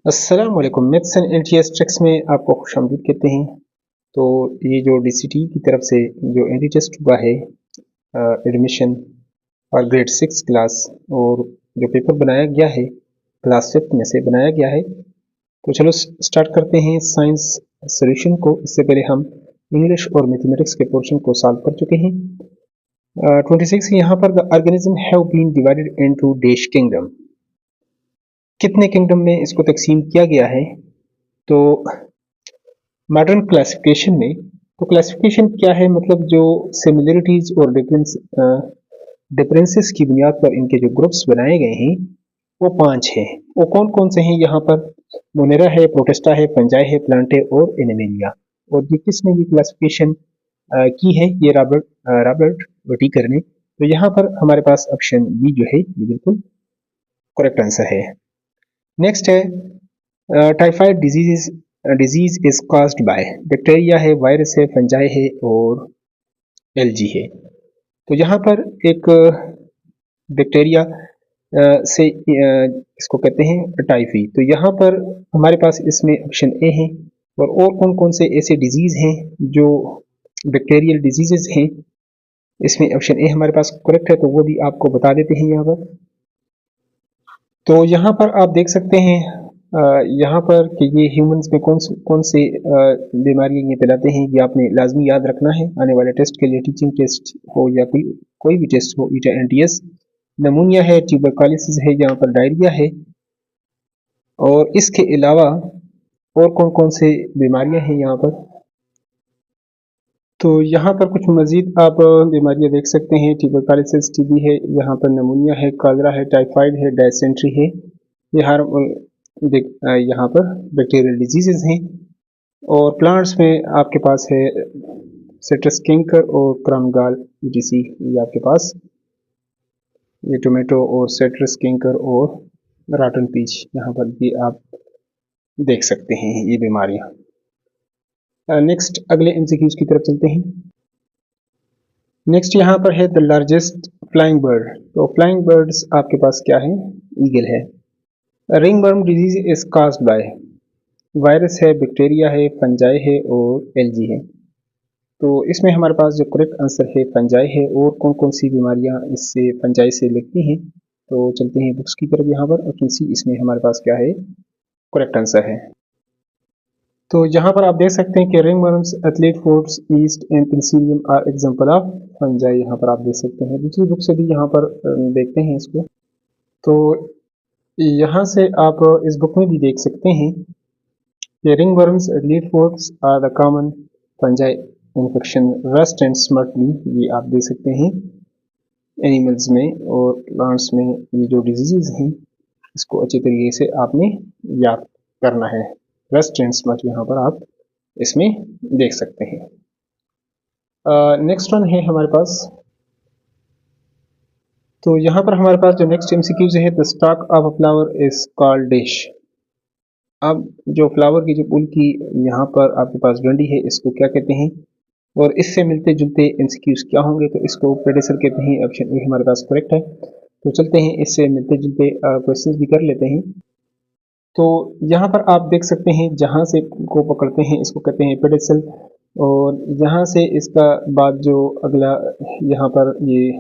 अस्सलाम वालेकुम। Maths and NTS tricks में आपको खुशामदीद कहते हैं। तो ये जो डीसीटी की तरफ से जो एंटी टेस्ट हुआ है एडमिशन और ग्रेड 6 क्लास, और जो पेपर बनाया गया है क्लास 5 में से बनाया गया है। तो चलो स्टार्ट करते हैं साइंस सॉल्यूशन को। इससे पहले हम इंग्लिश और मैथमेटिक्स के पोर्शन को सॉल्व कर चुके हैं। 26 यहाँ पर the organism have been divided into dash kingdom. कितने किंगडम में इसको तकसीम किया गया है? तो मॉडर्न क्लासिफिकेशन में, तो क्लासिफिकेशन क्या है, मतलब जो सिमिलरिटीज और डिफरेंसेस की बुनियाद पर इनके जो ग्रुप्स बनाए गए हैं वो 5 हैं। वो कौन कौन से हैं? यहाँ पर मोनेरा है, प्रोटेस्टा है, फंजाई है, प्लांटे और एनिमेलिया। और ये किसने ये क्लासिफिकेशन की है? ये रॉबर्ट विटीकर ने। तो यहाँ पर हमारे पास ऑप्शन बी जो है ये बिल्कुल करेक्ट आंसर है। नेक्स्ट है typhoid disease is caused by. Bacteria है, वायरस है, फंजाई है और एलजी है। तो यहाँ पर एक बैक्टीरिया से इसको कहते हैं टाइफी। तो यहाँ पर हमारे पास इसमें ऑप्शन ए है। और कौन कौन से ऐसे डिजीज हैं जो बैक्टीरियल डिजीजेज हैं, इसमें ऑप्शन ए हमारे पास करेक्ट है। तो वो भी आपको बता देते हैं यहाँ पर। तो यहाँ पर आप देख सकते हैं यहाँ पर कि ये ह्यूमंस में कौन से बीमारियाँ ये फैलाते हैं, ये आपने लाजमी याद रखना है आने वाले टेस्ट के लिए। टीचिंग टेस्ट हो या कोई भी टेस्ट हो, ईटा एनटीएस। नमूनिया है, ट्यूबरकुलोसिस है, यहाँ पर डायरिया है। और इसके अलावा और कौन कौन से बीमारियाँ हैं यहाँ पर? तो यहाँ पर कुछ मजीद आप बीमारियाँ देख सकते हैं। ट्यूबरकुलोसिस टीबी है, यहाँ पर नमूनिया है, कॉलरा है, टाइफाइड है, डायसेंट्री है। ये हर यहाँ पर बैक्टीरियल डिजीजेज हैं। और प्लांट्स में आपके पास है सिट्रस कैंकर और क्रॉनगॉल ईटीसी। ये आपके पास ये टोमेटो और सिट्रस कैंकर और रॉटन पीच, यहाँ पर भी आप देख सकते हैं ये बीमारियाँ। नेक्स्ट अगले एमसीक्यूज की तरफ चलते हैं। नेक्स्ट यहाँ पर है द लार्जेस्ट फ्लाइंग बर्ड। तो फ्लाइंग बर्ड्स आपके पास क्या है? ईगल है। Ringworm disease is caused bye. Virus है, बैक्टीरिया है, फंजाई है और एलजी है। तो इसमें हमारे पास जो करेक्ट आंसर है फंजाई है। और कौन कौन सी बीमारियां इससे फंजाई से लगती हैं? तो चलते हैं बुक्स की तरफ। यहाँ पर ऑप्शन सी इसमें हमारे पास क्या है? करेक्ट आंसर है। तो यहाँ पर आप देख सकते हैं कि ringworms, athlete foods, yeast and penicillium are example of fungi. यहाँ पर आप देख सकते हैं। दूसरी बुक से भी यहाँ पर देखते हैं इसको। तो यहाँ से आप इस बुक में भी देख सकते हैं कि ringworms, athlete foods are the common fungi infection rust and smartly. ये आप देख सकते हैं एनिमल्स में और प्लांट्स में ये जो डिजीजेज हैं इसको अच्छे तरीके से आपने याद करना है। रस्ट एंड स्मर्ट यहाँ पर आप इसमें देख सकते हैं। नेक्स्ट वन है हमारे पास। तो यहाँ पर हमारे पास जो नेक्स्ट एमसीक्यूज है, the stock of a flower is called dash. अब जो फ्लावर की जो फूल की यहाँ पर आपके पास डंडी है, इसको क्या कहते हैं? और इससे मिलते जुलते एमसीक्यूज क्या होंगे? तो इसको प्रेडेसर कहते हैं। ऑप्शन ए हमारे पास करेक्ट है। तो चलते हैं इससे मिलते जुलते क्वेश्चंस भी कर लेते हैं। तो यहाँ पर आप देख सकते हैं जहाँ से को पकड़ते हैं इसको कहते हैं पेडेसल। और यहाँ से इसका बाद जो अगला यहाँ पर ये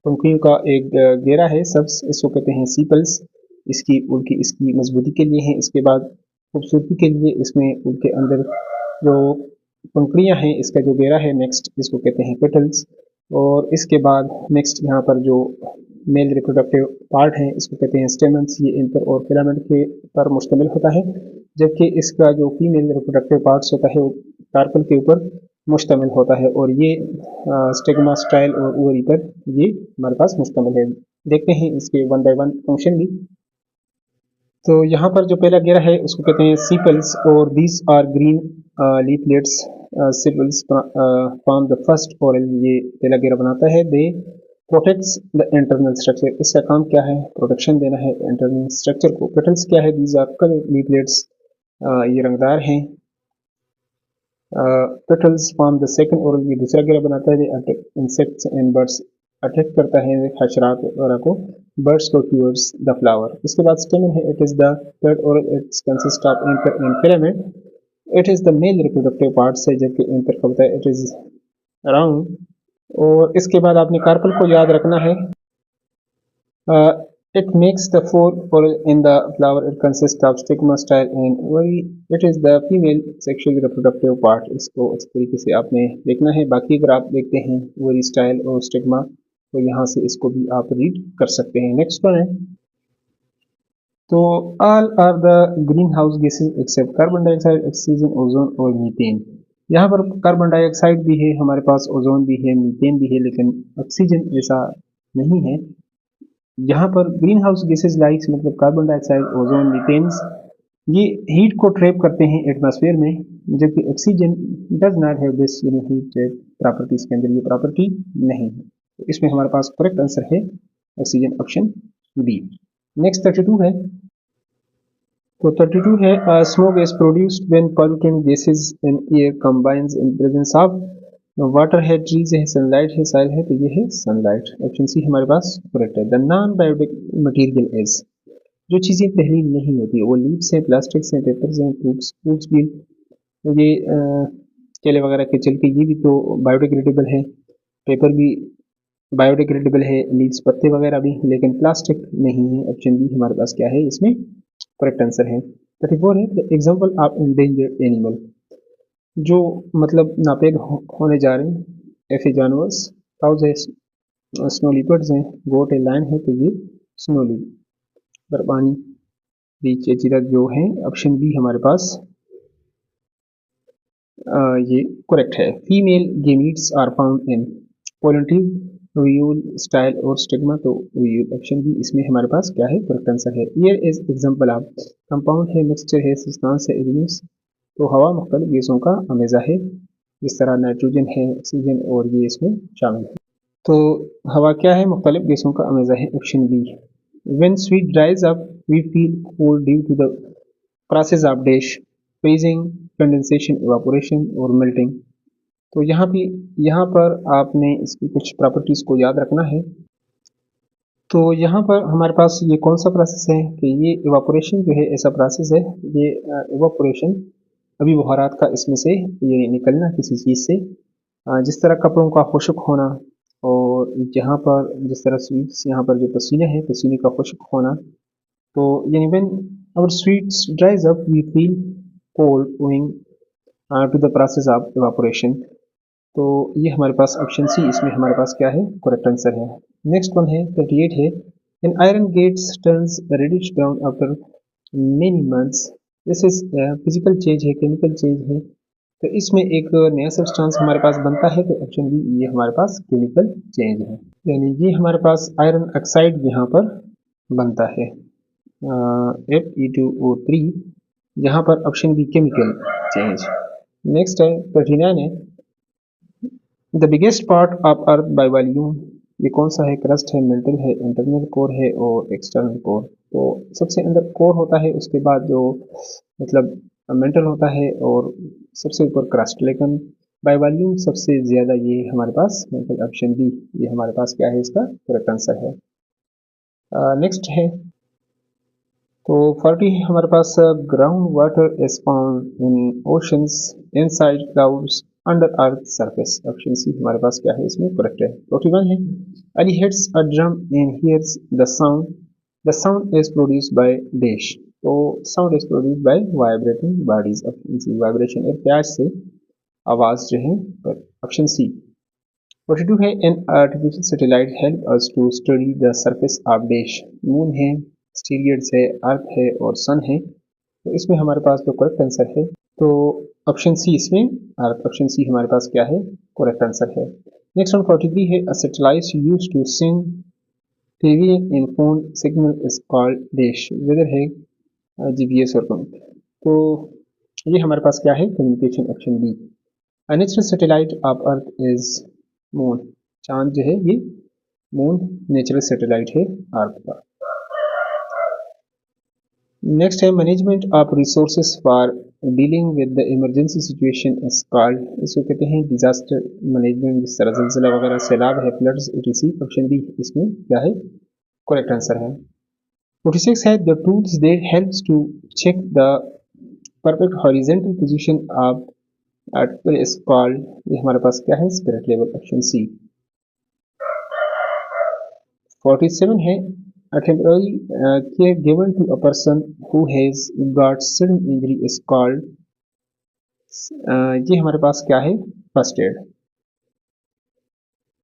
पंखुड़ियों का एक घेरा है सब्स, इसको कहते हैं सीपल्स। इसकी उनकी इसकी मजबूती के लिए है। इसके बाद खूबसूरती के लिए इसमें उनके अंदर जो पंखुड़ियाँ हैं, इसका जो घेरा है नेक्स्ट, इसको कहते हैं पेटल्स। और इसके बाद नेक्स्ट यहाँ पर जो मेल रिप्रोडक्टिव पार्ट है इसको कहते हैं स्टेमन्स। ये इंटर और फिलामेंट के पर मुश्तमिल होता है, जबकि इसका जो फीमेल रिप्रोडक्टिव पार्ट्स होता है वो कार्पल के ऊपर मुश्तमिल होता है। और ये स्टिग्मा, स्टाइल और ओवरी पर ये हमारे पास मुश्तमिल है। देखते हैं इसके वन बाय वन फंक्शन भी। तो यहाँ पर जो पहला घेरा है उसको कहते हैं सीपल्स। और these are green leaflets sepals from the first whorl. ये पहला घेरा बनाता है। They protects the internal structure. इसका काम क्या है? प्रोटेक्शन देना है इंटरनल स्ट्रक्चर को। पेटल्स क्या है? These are colour leaflets. ये रंगदार हैं। Petals form the second whorl. ये दूसरा घेरा बनाता है। इंसेक्ट्स एंड बर्ड्स अट्रैक्ट करता है हशरात वगैरह को, बर्ड्स को टूवर्ड्स द फ्लावर। इसके बाद स्टेमन है, इट इज़ द थर्ड और it's consist of anchor and filament. It is the main reproductive part है, जबकि एंकर का होता है इट इज़ राउंड। और इसके बाद आपने कार्पल को याद रखना है। It makes the four in the flower. It consists of stigma, style and ovary. It is the female sexually reproductive part. इसको इस तरीके से आपने देखना है। बाकी अगर आप देखते हैं ovary, style और stigma, तो यहाँ से इसको भी आप रीड कर सकते हैं। नेक्स्ट वन है, तो all are the greenhouse gases except carbon dioxide, oxygen, ozone और मीथेन। यहाँ पर कार्बन डाइऑक्साइड भी है हमारे पास, ओजोन भी है, मीथेन भी है, लेकिन ऑक्सीजन ऐसा नहीं है। यहाँ पर ग्रीन हाउस गैसेज लाइक्स मतलब कार्बन डाइऑक्साइड, ओजोन, मीथेन्स, ये हीट को ट्रैप करते हैं एटमॉस्फेयर में, जबकि oxygen does not have this heat trap property, इसके अंदर ये प्रॉपर्टी नहीं है। तो इसमें हमारे पास करेक्ट आंसर है ऑक्सीजन, ऑप्शन बी। नेक्स्ट 32 है, तो 32 है, smoke is produced when pollutant gases in air combines in presence of water है, ट्रीज है, सनलाइट है, साइल है, तो ये है सनलाइट, ऑप्शन सी हमारे पास करेक्ट है। The non biotic material is, जो चीज़ें पहली नहीं होती वो लीव्स हैं, प्लास्टिक्स हैं, पेपर्स हैं, फ्रूट्स भी, ये केले वगैरह के छिलके ये भी तो बायोडिग्रेडेबल है, पेपर भी बायोडिग्रेडेबल है, लीव्स पत्ते वगैरह भी, लेकिन प्लास्टिक नहीं है। ऑप्शन बी हमारे पास क्या है इसमें करेक्ट आंसर है। 34 है, the example of endangered animal, जो मतलब नापेद होने जा रहे हैं ऐसे जानवर्स, काउज है, स्नो लिपर्ड्स हैं, गोट है, लायन है, तो ये स्नो बर्फानी बीच चिरक जो है, ऑप्शन बी हमारे पास ये करेक्ट है। Female gametes are found in pollen tube, ovule, style और स्टिग्मा, तो व्यूल, ऑप्शन बी इसमें हमारे पास क्या है करेक्ट आंसर है। Air is example of compound है, मिक्सचर है, सब्सटेंस है, एलिमेंट्स, तो हवा मुख्तलिफ गैसों का अमेज़ा है, जिस तरह नाइट्रोजन है, ऑक्सीजन और ये इसमें शामिल है। तो हवा क्या है मुख्तलिफ गैसों का अमेज़ा है, option B. When sweet dries up, we feel cold due to the process of dash, freezing, condensation, evaporation और melting। तो यहाँ पर आपने इसकी कुछ प्रॉपर्टीज़ को याद रखना है। तो यहाँ पर हमारे पास ये कौन सा प्रोसेस है कि ये इवापोरेशन जो है ऐसा प्रोसेस है, ये इवापोरेशन अभी बुहारात का इसमें से ये निकलना किसी चीज़ से, जिस तरह कपड़ों का खुश्क होना, और यहाँ पर जिस तरह स्वीट्स यहाँ पर जो पसीने हैं पसीने का खुश्क होना, तो यानी when our sweats dries up we feel cold owing to the process of evaporation. तो ये हमारे पास ऑप्शन सी इसमें हमारे पास क्या है करेक्ट आंसर है। नेक्स्ट वन है 38 है, an iron gates turns reddish brown after many months, this is physical change है, केमिकल चेंज है, तो इसमें एक नया सब्सटेंस हमारे पास बनता है, तो ऑप्शन बी ये हमारे पास केमिकल चेंज है, यानी ये हमारे पास आयरन ऑक्साइड यहाँ पर बनता है, Fe2O3, यहाँ पर option B chemical change. Next है 39 है, the biggest part of earth by volume, ये कौन सा है, क्रस्ट है, मेंटल है, इंटरनल कोर है और एक्सटर्नल कोर। तो सबसे अंदर कोर होता है, उसके बाद जो मतलब मेंटल होता है और सबसे ऊपर क्रस्ट, लेकिन बाय वॉल्यूम सबसे ज़्यादा ये हमारे पास मेंटल, ऑप्शन बी ये हमारे पास क्या है इसका करेक्ट आंसर है। नेक्स्ट है तो 40 हमारे पास, ground water is found in oceans, inside clouds, under earth surface, option C हमारे पास क्या है इसमें करेक्ट है। 41 है, Ali hits a drum and hears the sound is produced by dash, तो sound is produced by vibrating bodies, option C vibration एक प्याज से आवाज़ जो है, ऑप्शन सी। 42 है, an artificial satellite help us to study the surface of dash, moon है, steroids है, अर्थ है और सन है, तो इसमें हमारे पास जो करेक्ट आंसर है तो ऑप्शन सी इसमें अर्थ, ऑप्शन सी हमारे पास क्या है करेक्ट आंसर है। नेक्स्ट वन 43 है, a satellite used to send TV in phone signal is called dash, weather है जीपीएस और कम, तो ये हमारे पास क्या है communication, option B. A natural satellite of earth is moon, चांद जो है ये मून नेचुरल सैटेलाइट है अर्थ का। नेक्स्ट है management of resources for dealing with the emergency situation is called, इसको कहते हैं डिजास्टर मैनेजमेंट। जिस तरह जलजिला वगैरह, सैलाब है, फ्लड्स etc। ऑप्शन बी इसमें क्या है, करेक्ट आंसर है। 46 है the tools they helps to check the perfect horizontal position of article is called, ये हमारे पास क्या है, स्पिरिट लेवल, ऑप्शन सी। 47 है a temporary care given to a person who has got sudden injury is called, ये हमारे पास क्या है, first aid.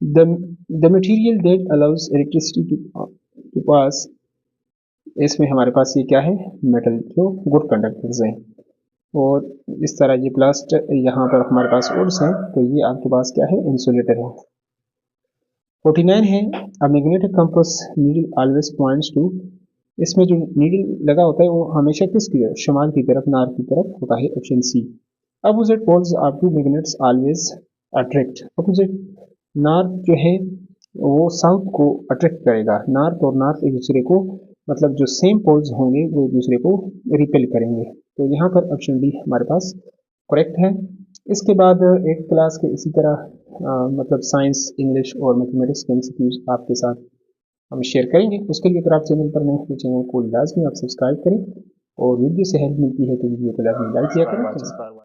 the material that allows electricity to pass, इसमें हमारे पास ये क्या है, मेटल, जो गुड कंडक्टर्स हैं। और इस तरह ये प्लास्ट यहाँ पर हमारे पास वुड्स हैं, तो ये आपके पास क्या है, इंसुलेटर है। 49 है a magnetic compass needle always points to, इसमें जो नीडल लगा होता है वो हमेशा किसकी तरफ, शुमाल की तरफ, नार्थ की तरफ होता है, option C. Opposite poles are two magnets always attract, opposite north जो है वो साउथ को अट्रैक्ट करेगा, नॉर्थ और नॉर्थ एक दूसरे को, मतलब जो सेम पोल्स होंगे वो एक दूसरे को रिपेल करेंगे। तो यहाँ पर ऑप्शन डी हमारे पास करेक्ट है। इसके बाद 8th क्लास के इसी तरह मतलब साइंस, इंग्लिश और मैथमेटिक्स के एमसीक्यूज आपके साथ हम शेयर करेंगे। उसके लिए अगर आप चैनल पर नए हैं तो चैनल को लाजमी आप सब्सक्राइब करें, और वीडियो से हेल्प मिलती है तो वीडियो को लाजमी लाइक किया करें।